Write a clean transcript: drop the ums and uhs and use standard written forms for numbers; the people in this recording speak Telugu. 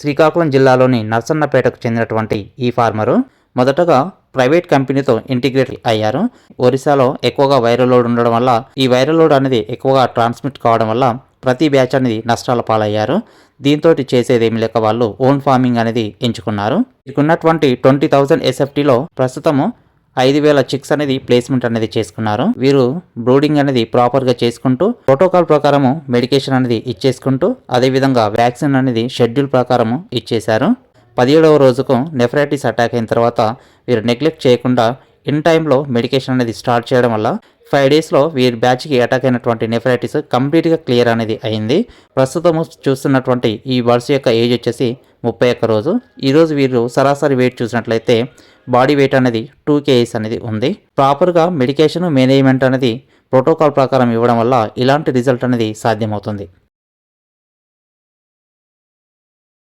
శ్రీకాకుళం జిల్లాలోని నర్సన్నపేటకు చెందినటువంటి ఈ ఫార్మరు మొదటగా ప్రైవేట్ కంపెనీతో ఇంటిగ్రేట్ అయ్యారు. ఒరిస్సాలో ఎక్కువగా వైరల్ లోడ్ ఉండడం వల్ల ఈ వైరల్ లోడ్ అనేది ఎక్కువగా ట్రాన్స్మిట్ కావడం వల్ల ప్రతి బ్యాచ్ అనేది నష్టాల పాలయ్యారు. దీంతో చేసేదేమి లేక వాళ్ళు ఓన్ ఫార్మింగ్ అనేది ఎంచుకున్నారు. ఉన్నటువంటి 20,000 SFTలో ప్రస్తుతము 5,000 చిక్స్ అనేది ప్లేస్మెంట్ అనేది చేసుకున్నారు. వీరు బ్రూడింగ్ అనేది ప్రాపర్గా చేసుకుంటూ ప్రోటోకాల్ ప్రకారము మెడికేషన్ అనేది ఇచ్చేసుకుంటూ అదేవిధంగా వ్యాక్సిన్ అనేది షెడ్యూల్ ప్రకారము ఇచ్చేశారు. 17వ రోజుకు నెఫ్రైటిస్ అటాక్ అయిన తర్వాత వీరు నెగ్లెక్ట్ చేయకుండా ఇన్ టైంలో మెడికేషన్ అనేది స్టార్ట్ చేయడం వల్ల 5 డేస్లో వీరి బ్యాచ్కి అటాక్ అయినటువంటి నెఫ్రైటిస్ కంప్లీట్గా క్లియర్ అనేది అయింది. ప్రస్తుతము చూస్తున్నటువంటి ఈ బర్డ్స్ యొక్క ఏజ్ వచ్చేసి 31 రోజు. ఈరోజు వీరు సరాసరి వెయిట్ చూసినట్లయితే బాడీ వెయిట్ అనేది 2 kgs అనేది ఉంది. ప్రాపర్గా మెడికేషన్ మేనేజ్మెంట్ అనేది ప్రోటోకాల్ ప్రకారం ఇవ్వడం వల్ల ఇలాంటి రిజల్ట్ అనేది సాధ్యమవుతుంది.